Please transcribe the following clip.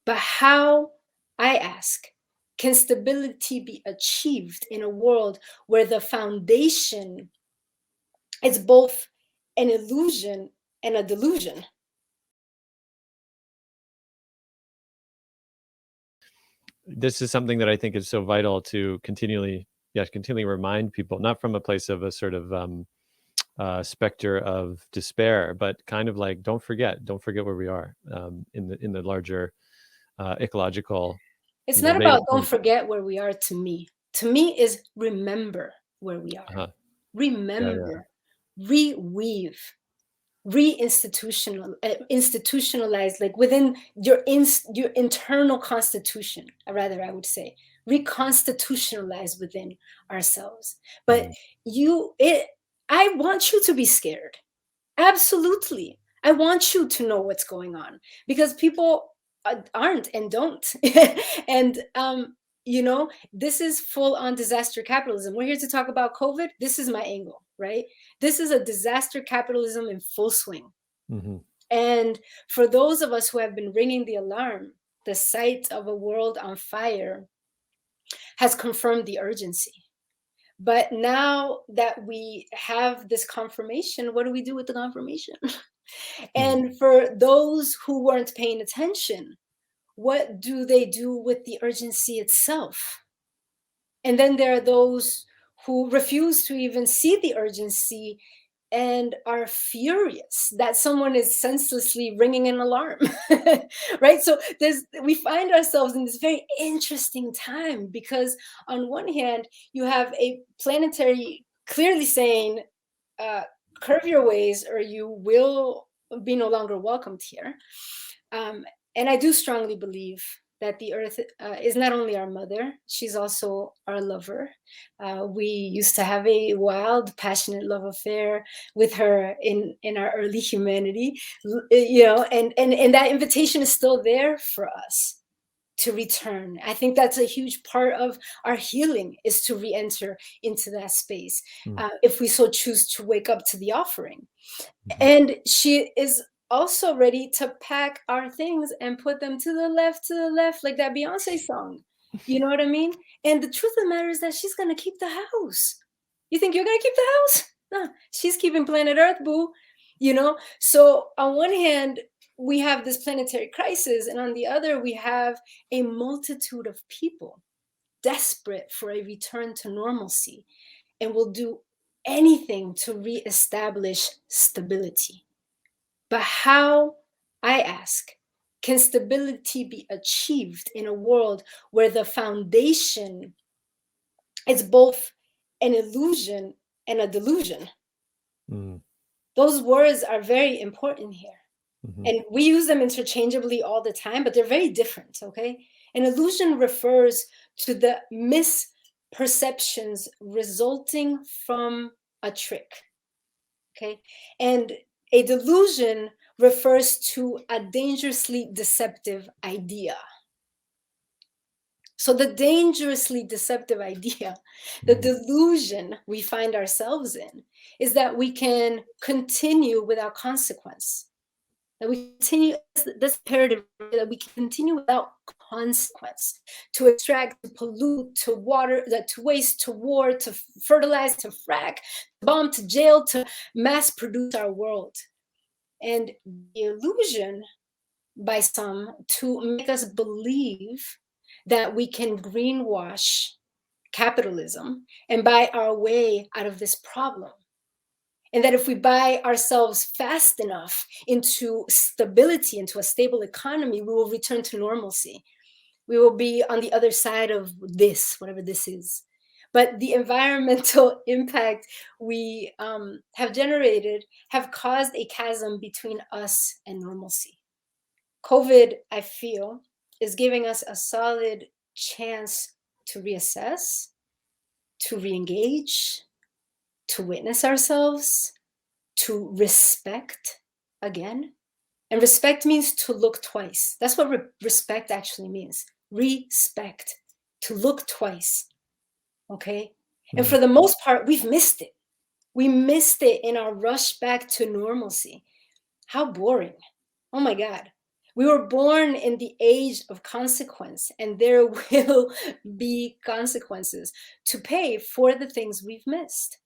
But how, I ask, can stability be achieved in a world where the foundation is both an illusion and a delusion? This is something that I think is so vital to continually remind people, not from a place of a sort of specter of despair, but kind of like, don't forget where we are in the larger ecological. It's not about don't forget where we are to me. To me is remember where we are. Remember, reweave, institutionalize, like within your internal constitution, rather, I would say, reconstitutionalize within ourselves. But I want you to be scared. Absolutely. I want you to know what's going on, because people aren't and don't. And this is full on disaster capitalism. We're here to talk about COVID. This is my angle, right? This is a disaster capitalism in full swing. And for those of us who have been ringing the alarm, the sight of a world on fire has confirmed the urgency. But now that we have this confirmation, what do we do with the confirmation? And for those who weren't paying attention, what do they do with the urgency itself? And then there are those who refuse to even see the urgency and are furious that someone is senselessly ringing an alarm. Right? So we find ourselves in this very interesting time, because on one hand, you have a planetary clearly saying, curve your ways or you will be no longer welcomed here. And I do strongly believe that the earth is not only our mother, she's also our lover. We used to have a wild, passionate love affair with her in our early humanity, and that invitation is still there for us to return. I think that's a huge part of our healing, is to re-enter into that space, if we so choose to wake up to the offering. And she is also ready to pack our things and put them to the left, like that Beyonce song. You know what I mean? And the truth of the matter is that she's going to keep the house. You think you're going to keep the house? No, she's keeping planet Earth, boo. So on one hand, we have this planetary crisis, and on the other, we have a multitude of people desperate for a return to normalcy and will do anything to reestablish stability. But how, I ask, can stability be achieved in a world where the foundation is both an illusion and a delusion? Those words are very important here. And we use them interchangeably all the time, but they're very different, okay? An illusion refers to the misperceptions resulting from a trick, okay? And a delusion refers to a dangerously deceptive idea. So the dangerously deceptive idea, the delusion we find ourselves in, is that we can continue without consequence. That we continue, this imperative, that we continue without consequence, to extract, to pollute, to water, to waste, to war, to fertilize, to frack, to bomb, to jail, to mass produce our world. And the illusion by some to make us believe that we can greenwash capitalism and buy our way out of this problem. And that if we buy ourselves fast enough into stability, into a stable economy, we will return to normalcy. We will be on the other side of this, whatever this is. But the environmental impact we have generated have caused a chasm between us and normalcy. COVID, I feel, is giving us a solid chance to reassess, to re-engage, to witness ourselves, to respect again. And respect means to look twice. That's what respect actually means. Respect, to look twice, okay? And for the most part, we've missed it. We missed it in our rush back to normalcy. How boring. Oh my God. We were born in the age of consequence, and there will be consequences to pay for the things we've missed.